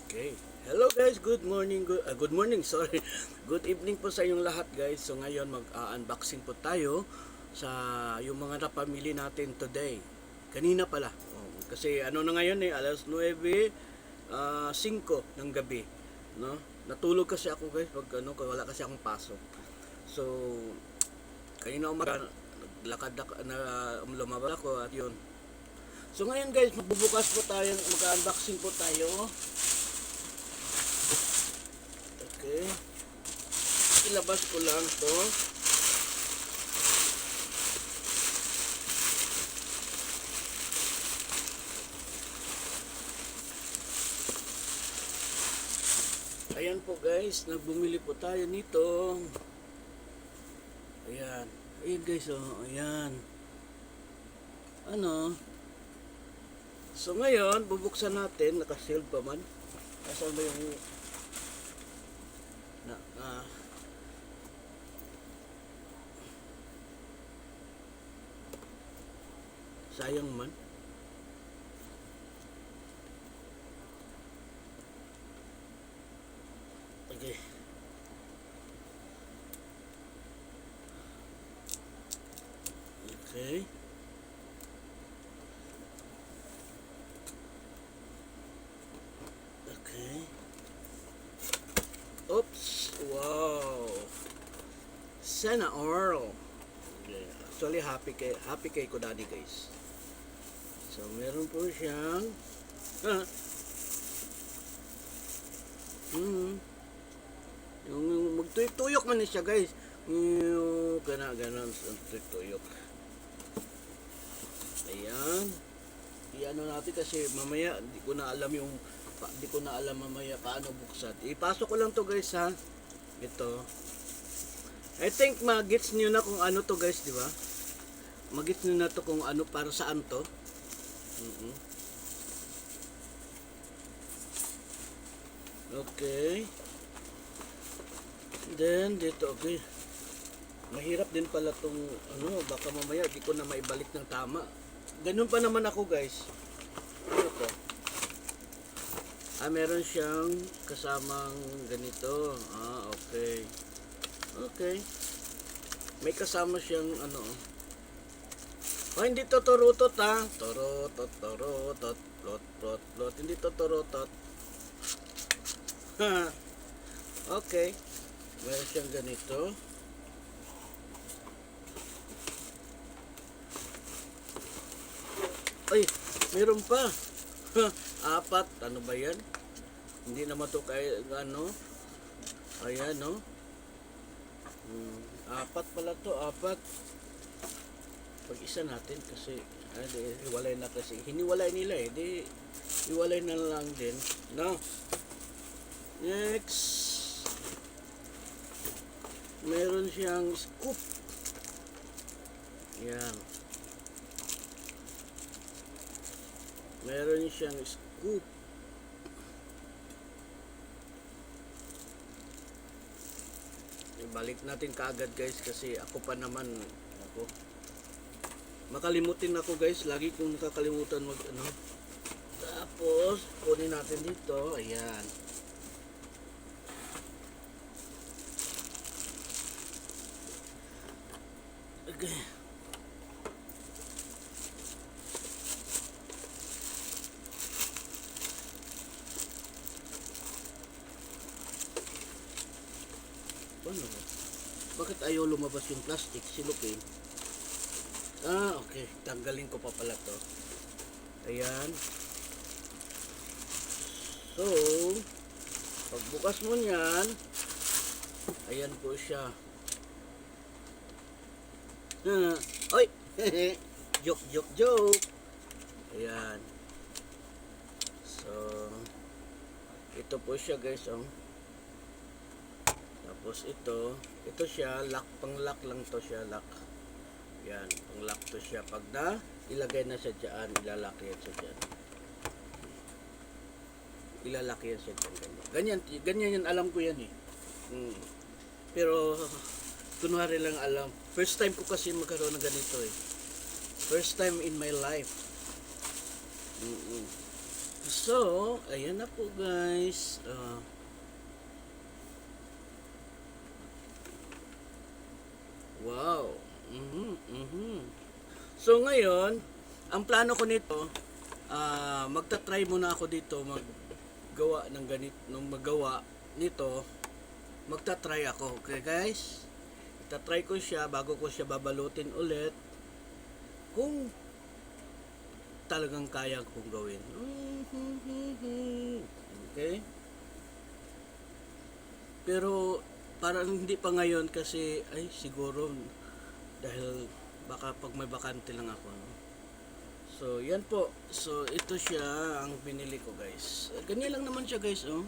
Okay. Hello guys, good morning, sorry. Good evening po sa inyong lahat guys. So ngayon mag-unboxing po tayo sa yung mga napamili natin today. Kanina pala. Kasi ano na ngayon alas 9, 5 ng gabi, no? Natulog kasi ako guys pag wala kasi akong pasok. So kanina umaga naglakad na lumabas ako at yun. So ngayon guys, magbubukas po tayo, mag-unboxing po tayo. Okay. Ilabas ko lang to. Ayan po guys, nagbumili po tayo nito. Ayan. Ayan guys, oh. Ayan. Ano? So ngayon, bubuksan natin. Naka-sealed pa man. Asan ba yung sayang man. Okay. Okay. Okay. Oops. Wow. Sana Oral. Okay. Actually happy kay ko daddy guys. So meron po siyang yung magtuyok man siya guys. Yung ganon tuyok. Ayan. I-ano natin kasi mamaya di ko na alam mamaya paano buksan. Ipasok ko lang to guys ha. Ito. I think magets niyo na kung ano to guys, di ba? Magets niyo na to kung ano para saan to. Okay. Then dito okay. Mahirap din pala tong baka mamaya di ko na maibalik ng tama. Ganun pa naman ako guys. Ano to? Meron siyang kasamang ganito. Okay. Okay. May kasama siyang hindi to turutot ha. Turutot. Lot. Hindi to turutot. Okay. Meron siyang ganito. Ay, meron pa. Apat. Ano ba yan? Hindi naman to kaya Ayan, no? Apat pala to. Apat. Pag-isa natin kasi hiwalay na kasi. Hiniwalay nila di hiwalay na lang din. No? Next. Meron siyang scoop. Yan. Meron siyang scoop. Ibalik natin kaagad guys kasi ako pa naman makalimutin ako guys. Lagi kong nakakalimutan Tapos kunin natin dito. Ayan. Okay. Ano ba? Bakit ayaw lumabas yung plastic? Silupin. Okay. Tanggalin ko pa pala to. Ayan. So, pagbukas mo niyan, ayan po siya. Oy! Joke. Ayan. So, ito po siya guys, Tapos ito siya, pang-lock lang to siya, lock. Yan, pang-lock to siya. Pag ilagay na siya dyan, ilalaki yan siya dyan. Ilalaki yan siya dyan. Ganyan yan, alam ko yan Pero, kunwari lang alam. First time ko kasi magkaroon ng ganito First time in my life. So, ayan na po guys. Wow. So ngayon, ang plano ko nito, magta-try muna ako dito maggawa ng ganito, nung magawa nito, magta-try ako. Okay guys? Ita-try ko siya bago ko siya babalutin ulit kung talagang kaya kong gawin. Okay? Pero parang hindi pa ngayon kasi ay siguro dahil baka pag may bakante lang ako, no? So yan po, so ito siya ang binili ko guys. Ganyan lang naman siya guys, oh.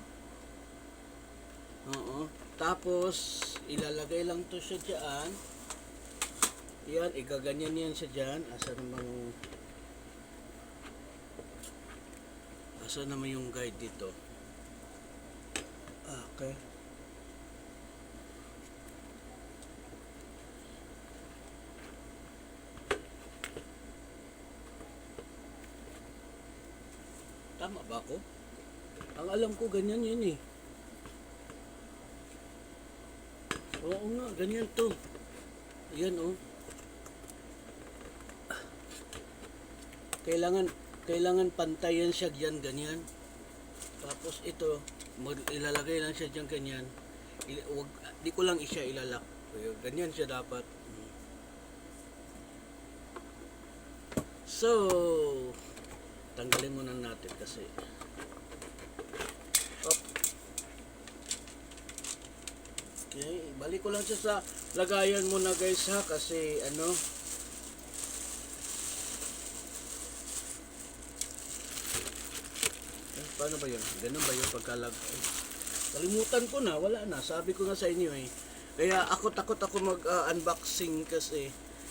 Oo. Tapos ilalagay lang to siya diyan. Yan, igaganyan yan siya diyan. Asa naman yung guide dito? Okay. Tama ba ako? Ang alam ko ganyan yun eh. Oo nga, ganyan to. Yan oh. Kailangan pantayan siya diyan ganyan. Tapos ito, ilalagay lang siya diyan ganyan. Di ko lang siya ilalak. Ganyan siya dapat. So, tanggalin muna natin kasi. Op. Okay, balik ko lang siya sa lagayan muna guys ha kasi ano. Paano ba yun? Ganun ba yung pagkalagay? Kalimutan ko na, wala na. Sabi ko nga sa inyo eh. Kaya takot ako mag-unboxing kasi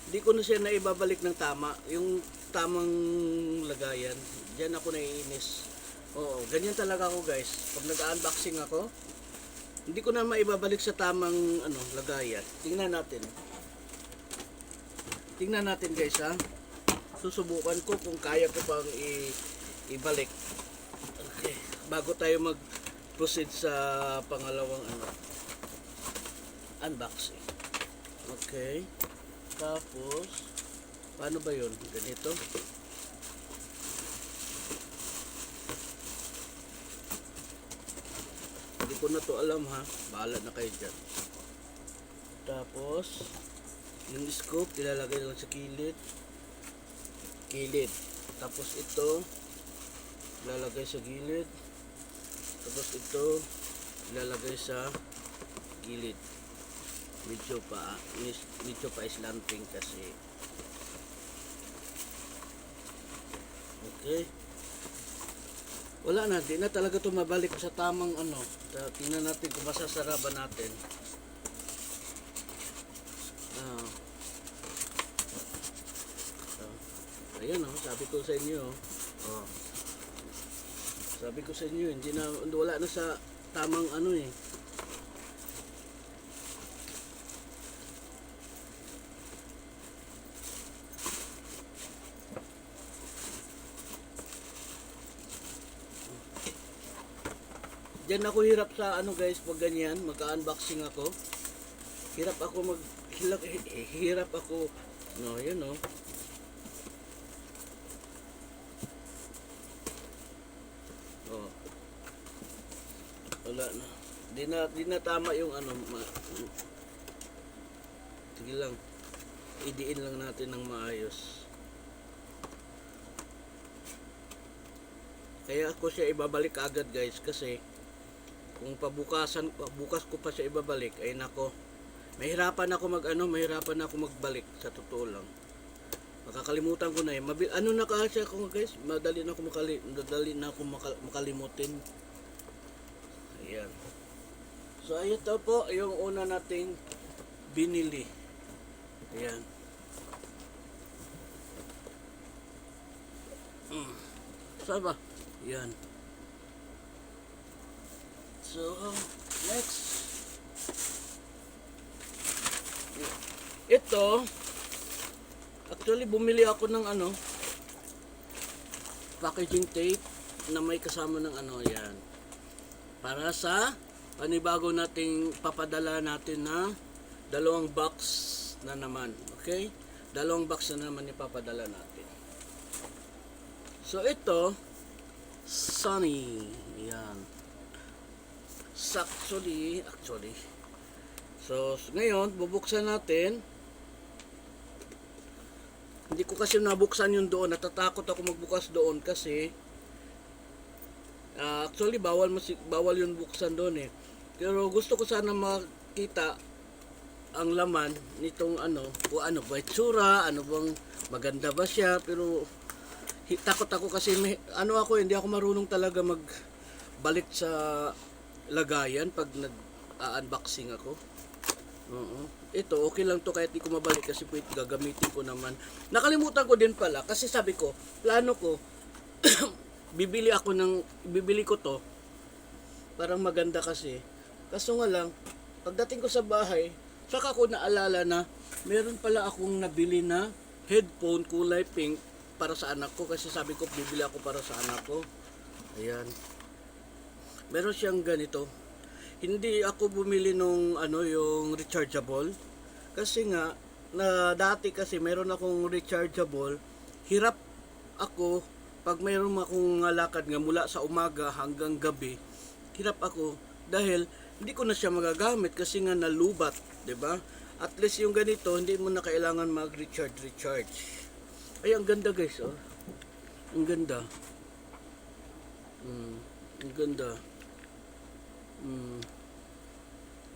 hindi ko na siya naibabalik ng tama. Yung tamang lagayan. Diyan ako naiinis. Oo, ganyan talaga ako guys. Pag nag-unboxing ako, hindi ko na maibabalik sa tamang lagayan. Tingnan natin. Tingnan natin guys ha. Susubukan ko kung kaya ko pang ibalik. Okay, bago tayo mag-proceed sa pangalawang unboxing. Okay. Tapos paano ba 'yon? Ganito. Hindi ko na to alam ha. Bahala na kayo dyan. Tapos yung scoop ilalagay lang sa kilid. Tapos ito ilalagay sa gilid. Tapos ito ilalagay sa gilid. Medyo pa slanting kasi. Okay. Wala na, di na talaga ito mabalik sa tamang tingnan natin kung masasaraban natin. Ayan sabi ko sa inyo. Sabi ko sa inyo, wala na sa tamang eh. Diyan ako hirap sa guys, pag ganyan, mag-unboxing ako. Hirap ako yan wala na. Di na tama yung sige lang. Idiin lang natin ng maayos. Kaya ako siya ibabalik agad guys kasi kung bukas ko pa siya ibabalik ay nako. Mahirapan ako magbalik sa totoo lang. Makakalimutan ko na eh. Na kasi ako guys, madali na ako makalimutin. Ayan. So ito po yung una nating binili. Ayan. Saan ba? Ayan. So next, ito actually bumili ako ng packaging tape na may kasama ng ano yan. Para sa panibago nating papadala natin na dalawang box na naman. Okay? Dalawang box na naman ipapadala natin. So ito, Sunny. Yan. Actually. So ngayon, bubuksan natin. Hindi ko kasi nabuksan yung doon. Natatakot ako magbukas doon kasi actually bawal yung buksan doon eh. Pero gusto ko sana makita ang laman nitong ano, kung ano ba itsura, ano bang maganda ba siya, pero takot ako kasi hindi ako marunong talaga magbalik sa lagayan pag nag-unboxing ako. Ito okay lang to kahit di ko mabalik kasi gagamitin ko naman. Nakalimutan ko din pala kasi sabi ko, plano ko bibili ko to parang maganda kasi. Kaso nga lang, pagdating ko sa bahay, saka ko naalala na meron pala akong nabili na headphone kulay pink para sa anak ko kasi sabi ko bibili ako para sa anak ko. Ayan. Meron siyang ganito. Hindi ako bumili nung yung rechargeable kasi nga na dati kasi meron akong rechargeable, hirap ako pag mayroon akong lakad nga mula sa umaga hanggang gabi, hirap ako dahil hindi ko na siya magagamit kasi nga nalubat, 'di ba? At least yung ganito, hindi mo na kailangan mag-recharge. Ay, ang ganda guys, oh. Ang ganda. Ang ganda.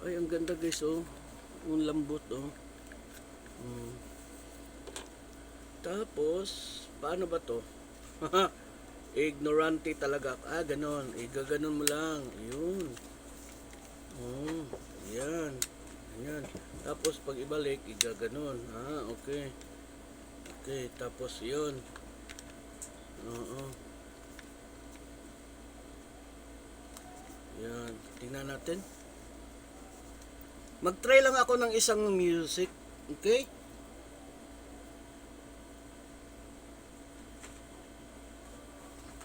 Ay, ang ganda guys, oh. Ang lambot, oh. Tapos, paano ba to? Ignorante talaga. Ganon. Igaganon mo lang. Yun. Yan. Yan. Tapos, pag ibalik, igaganon. Okay. Okay, tapos yun. Oo. Yan. Tingnan natin. Mag-try lang ako ng isang music. Okay?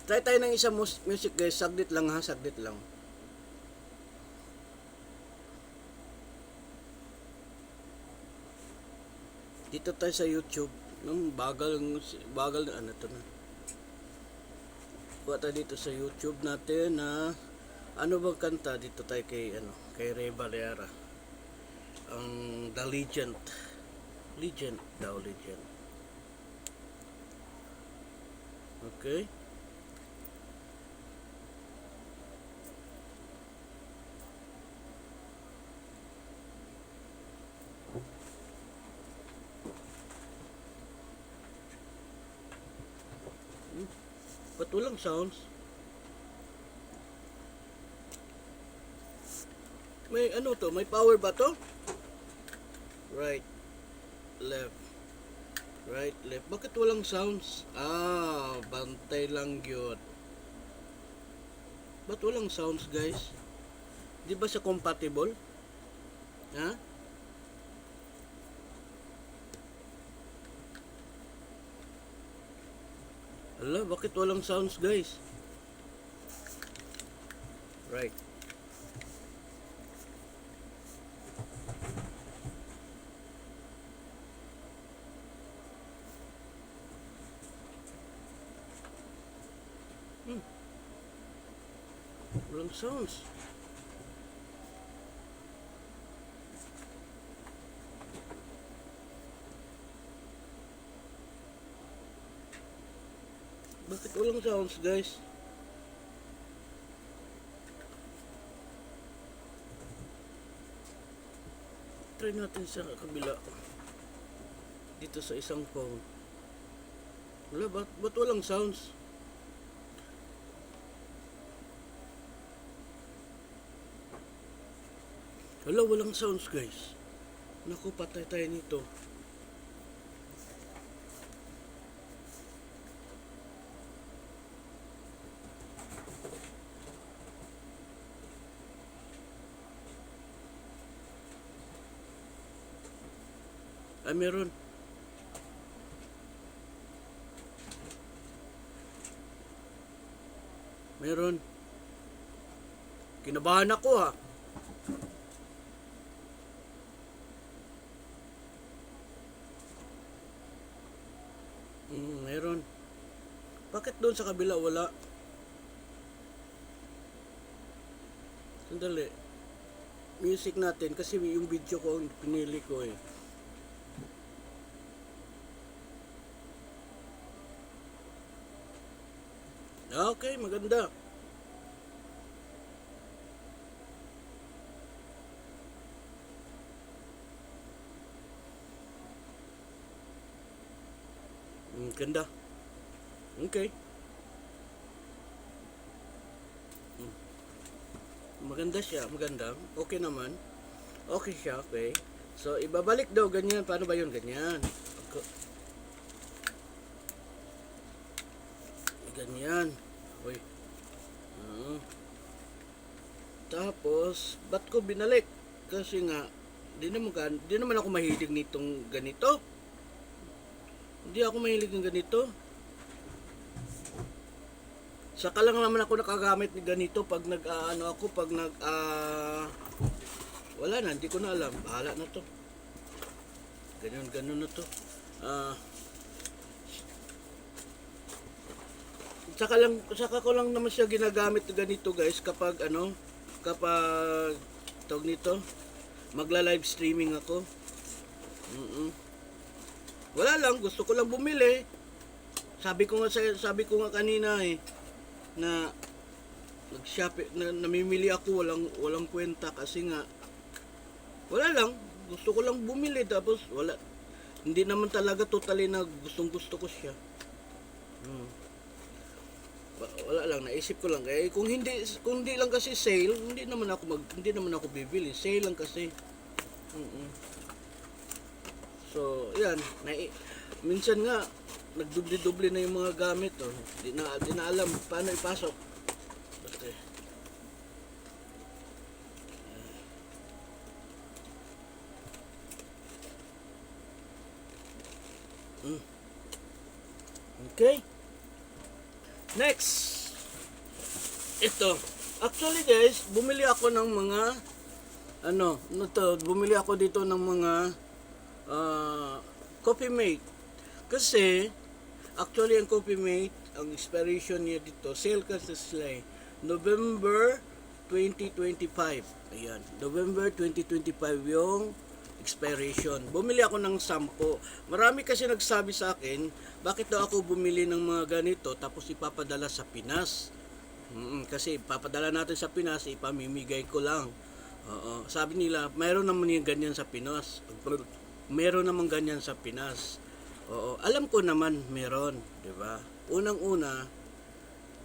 Try tayo ng isang music guys. Saglit lang ha. Saglit lang. Dito tayo sa YouTube. Bagal na ano to na. Kuha tayo dito sa YouTube natin na ano bang kanta. Dito tayo kay Ray Valera. Ang The Legend. Legend. Okay. Ba't walang sounds? May ano to? May power ba to? Right. Left. Right, left. Bakit walang sounds? Bantay lang yun. Ba't walang sounds guys? Di ba siya compatible? Ha? Ala, bakit walang sounds guys? Right. Walang sounds. Bakit walang sounds guys? Try natin sa kabila. Dito sa isang phone. Wala, ba't walang sounds? Wala, walang sounds guys. Naku, patay tayo nito. Meron. Meron. Kinabahan ako ha. Meron. Bakit doon sa kabila wala? Sandali. Music natin kasi yung video ko ang pinili ko eh. Okay, maganda. Ganda. Okay. Maganda siya, maganda. Okay naman. Okay siya, okay. So, ibabalik daw ganyan. Paano ba yun? Ganyan. Ganyan. Uy. Tapos, ba't ko binalik? Kasi nga, di naman ako mahilig nitong ganito. Hindi ako mahilig ng ganito. Saka lang naman ako nakagamit ni ganito pag wala na, hindi ko na alam. Bahala na to. Ganun na to. Saka ko lang naman siya ginagamit ganito guys kapag tawag nito, magla-live streaming ako. Wala lang, gusto ko lang bumili. Sabi ko nga kanina na nag-shop na namimili ako walang kwenta kasi nga wala lang, gusto ko lang bumili tapos wala, hindi naman talaga totally na gustong-gusto ko siya. Wala lang, naisip ko lang kung hindi lang kasi sale, hindi naman ako bibili. Sale lang kasi. So, yan, minsan nga nagdubli-dubli na yung mga gamit Di na alam paano ipasok. Okay. Okay. Next. Ito. Actually guys, bumili ako ng mga bumili ako dito ng mga Coffee Mate. Kasi actually ang Coffee Mate, ang expiration niya dito, sale kasi sila November 2025. Ayan, November 2025 yung expiration. Bumili ako ng 10. Marami kasi nagsabi sa akin, bakit daw ako bumili ng mga ganito tapos ipapadala sa Pinas? Kasi ipapadala natin sa Pinas, ipamimigay ko lang. Sabi nila, mayroon naman yung ganyan sa Pinas. Meron naman ganyan sa Pinas. Alam ko naman meron, 'di ba? Unang-una,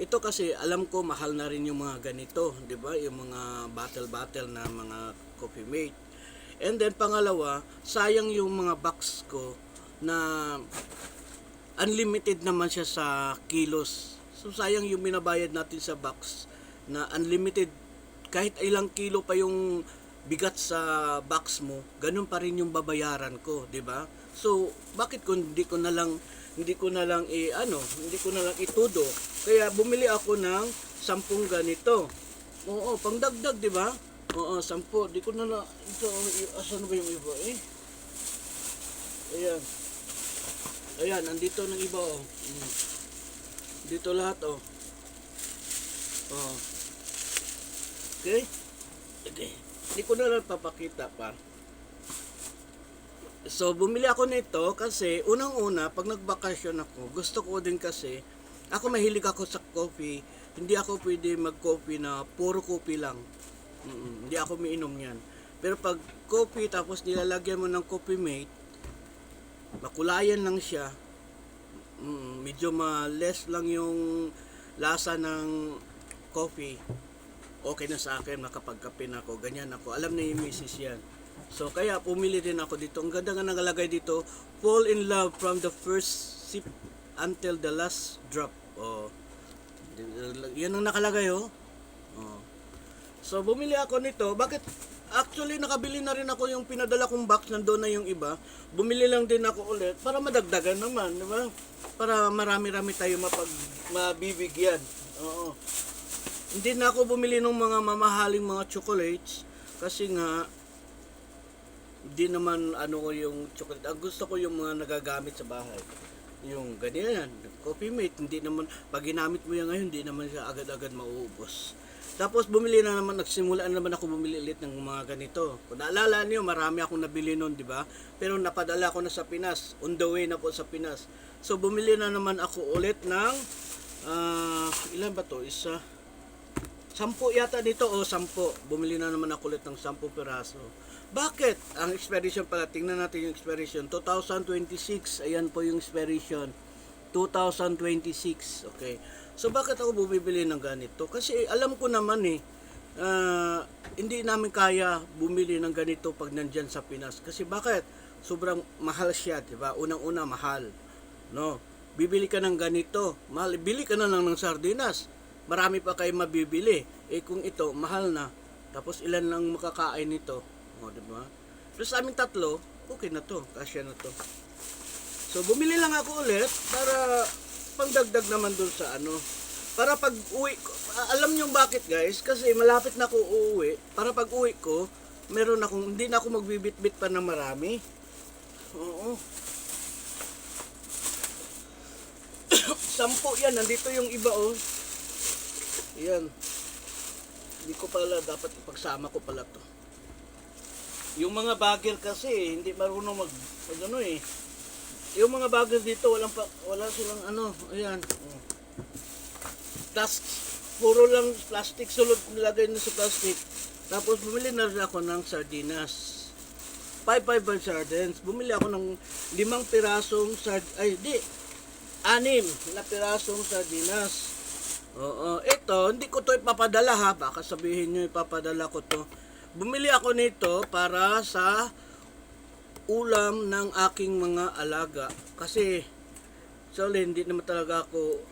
ito kasi alam ko mahal na rin yung mga ganito, 'di ba? Yung mga battle na mga Coffee Mate. And then pangalawa, sayang yung mga box ko na unlimited naman siya sa kilos. So sayang yung binabayad natin sa box na unlimited, kahit ilang kilo pa yung bigat sa box mo, ganun pa rin yung babayaran ko, 'di ba? So bakit kung hindi ko na lang itudo. Kaya bumili ako ng 10 ganito. Pangdagdag, 'di ba? 10. Di ko na ito, asan ba yung iba Ayan. Ayan, andito ng iba Dito lahat Okay? Okay. Hindi ko na lang papakita pa. So, bumili ako nito kasi unang-una, pag nagbakasyon ako, gusto ko din kasi, ako mahilig ako sa coffee. Hindi ako pwede mag-coffee na puro coffee lang. Hindi ako miinom yan. Pero pag coffee tapos nilalagyan mo ng Coffee Mate, makulayan lang siya. Medyo less lang yung lasa ng coffee. Okay na sa akin, makapagkape na ako, ganyan ako. Alam na yung misis yan. So, kaya pumili din ako dito. Ang ganda nga nakalagay dito, fall in love from the first sip until the last drop. Yan ang nakalagay So, bumili ako nito. Bakit? Actually, nakabili na rin ako yung pinadala kong box, nandoon na yung iba. Bumili lang din ako ulit para madagdagan naman, di ba? Para marami-rami tayo mabibigyan. Hindi na ako bumili ng mga mamahaling mga chocolates kasi nga hindi naman ano ko yung chocolate. Ang gusto ko yung mga nagagamit sa bahay. Yung ganyan, Coffee Mate, hindi naman, pag ginamit mo yan ngayon, hindi naman siya agad-agad mauubos. Tapos bumili na naman, nagsimula naman ako bumili ulit ng mga ganito. Kung naalala niyo, marami akong nabili noon, di ba? Pero napadala ko na sa Pinas, on the way na po sa Pinas. So bumili na naman ako ulit ng, ilan ba to? Isa, 10 yata dito o 10. Bumili na naman ako ulit ng 10 piraso. Bakit? Ang expiration pala, tingnan natin yung expiration. 2026, ayan po yung expiration. 2026, okay. So bakit ako bumibili ng ganito? Kasi alam ko naman hindi namin kaya bumili ng ganito pag nandyan sa Pinas. Kasi bakit? Sobrang mahal siya, di ba? Unang-una mahal. No? Bibili ka ng ganito, mahal. Bili ka na lang ng sardinas. Marami pa kayo mabibili. Kung ito, mahal na. Tapos ilan lang makakain nito. O, diba? Pero sa aming tatlo, okay na to. Kasya na to. So, bumili lang ako ulit para pangdagdag naman dun sa ano. Para pag uwi ko, alam nyo bakit guys? Kasi malapit na ako uuwi. Para pag uwi ko, hindi na ako magbibit-bit pa ng marami. Oo. 10 yan. Nandito yung iba oh. Yan. Hindi ko pala, dapat ipagsama ko pala to. Yung mga bagger kasi, hindi marunong ano yung mga bagger dito, wala silang ano, ayan. Puro lang plastic, sulod nilagay na sa plastic. Tapos bumili na rin ako ng sardinas. 5 sardines. Bumili ako ng 5 pirasong sardines. 6 na pirasong sardinas. Oo, ito, hindi ko to ipapadala ha. Baka sabihin nyo ipapadala ko to. Bumili ako nito para sa ulam ng aking mga alaga. Kasi, hindi naman talaga ako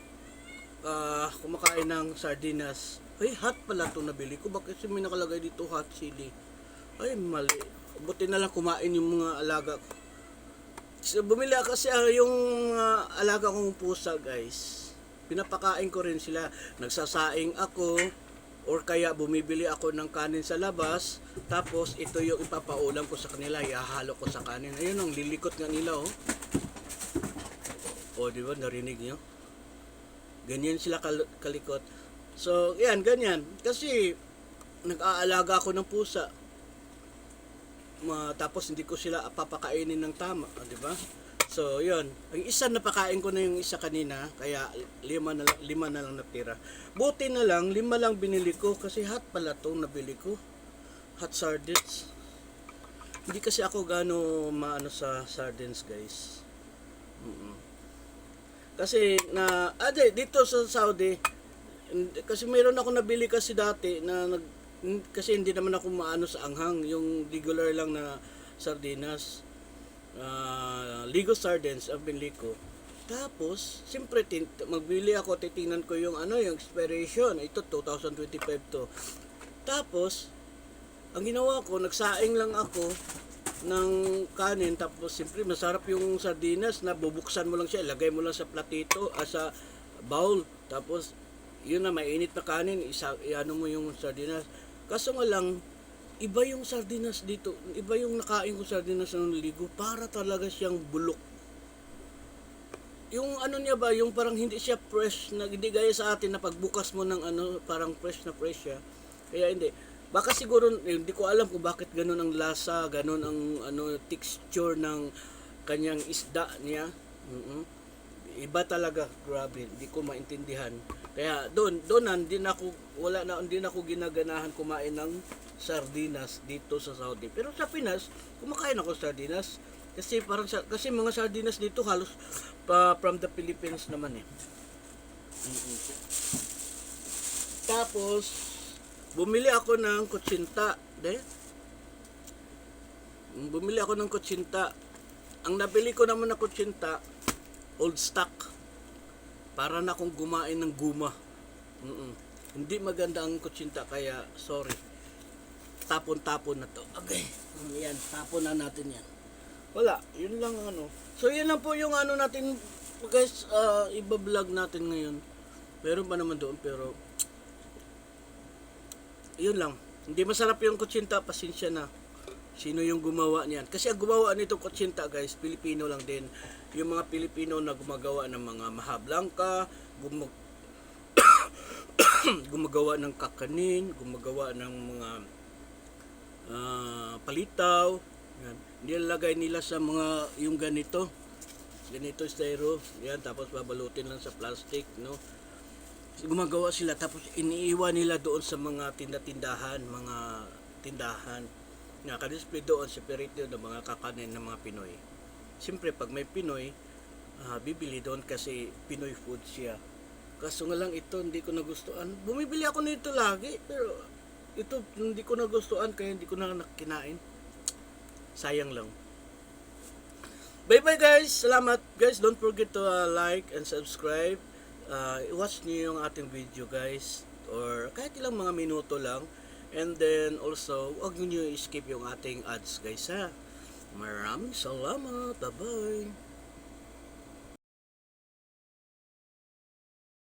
kumakain ng sardinas. Ay, hot pala to nabili ko. Bakit may nakalagay dito hot chili? Ay, mali. Buti na lang kumain yung mga alaga ko. So, bumili ako kasi yung alaga kong pusa guys. Pinapakain ko rin sila. Nagsasaing ako or kaya bumibili ako ng kanin sa labas. Tapos ito yung ipapaulam ko sa kanila. Ihahalo ko sa kanin. Ayun ang lilikot nga nila oh. O diba narinig nyo? Ganyan sila kalikot. So yan ganyan. Kasi nag-aalaga ako ng pusa. Tapos hindi ko sila papakainin ng tama. Diba? So, yun. Ang isa napakain ko na yung isa kanina, kaya 5 na lang natira. Buti na lang, 5 lang binili ko kasi hot pala itong nabili ko. Hot sardines. Hindi kasi ako maano sa sardines, guys. Kasi dito sa Saudi, kasi mayroon ako nabili kasi dati kasi hindi naman ako maano sa anghang, yung regular lang na sardinas. Ligo sardines ang binili ko. Tapos, siyempre magbili ako, titingnan ko yung yung expiration. Ito 2025 to. Tapos, ang ginawa ko, nagsaing lang ako ng kanin. Tapos, siyempre masarap yung sardinas na bubuksan mo lang siya, ilagay mo lang sa platito, sa bowl. Tapos, yun na mainit na kanin, iano mo yung sardinas. Kaso nga lang, iba yung sardinas dito. Iba yung nakain ko sardinas ng ligo. Para talaga siyang bulok. Yung niya ba, yung parang hindi siya fresh. Hindi gaya sa atin na pagbukas mo ng parang fresh na fresh siya. Kaya hindi. Baka siguro, hindi ko alam kung bakit ganun ang lasa, ganun ang texture ng kanyang isda niya. Iba talaga, grabe. Hindi ko maintindihan. Kaya doon hindi na ako ginaganahan kumain ng sardinas dito sa Saudi. Pero sa Pinas, kumakain ako sardinas kasi mga sardinas dito halos from the Philippines naman eh. Tapos bumili ako ng kutsinta, Ang nabili ko naman na kutsinta, old stock. Para na akong gumain ng guma. Hindi maganda ang kutsinta kaya sorry. Tapon-tapon na to. Okay. Yan, tapon na natin yan. Wala, yun lang So yan lang po yung natin guys, iba-vlog natin ngayon. Meron pa naman doon pero yun lang. Hindi masarap yung kutsinta, pasensya na. Sino yung gumawa niyan? Kasi ang gumawa nitong kutsinta guys, Pilipino lang din. Yung mga Pilipino na gumagawa ng mga mahablangka, gumagawa ng kakanin, gumagawa ng mga palitaw. Yan. Nilalagay nila sa mga yung ganito styro. Yan, tapos babalutin lang sa plastic, no? Gumagawa sila tapos iniiwan nila doon sa mga tindahan, mga tindahan. Naka-display doon separate yun ng mga kakanin ng mga Pinoy. Siyempre pag may Pinoy, bibili doon kasi Pinoy food siya. Kaso nga lang ito hindi ko nagustuhan. Bumibili ako nito lagi pero ito hindi ko nagustuhan kaya hindi ko na kinain. Sayang lang. Bye bye guys. Salamat guys. Don't forget to like and subscribe. I-watch niyo yung ating video guys or kahit ilang mga minuto lang. And then also, huwag niyo i-skip yung ating ads guys ha. Maraming salamat. Bye bye.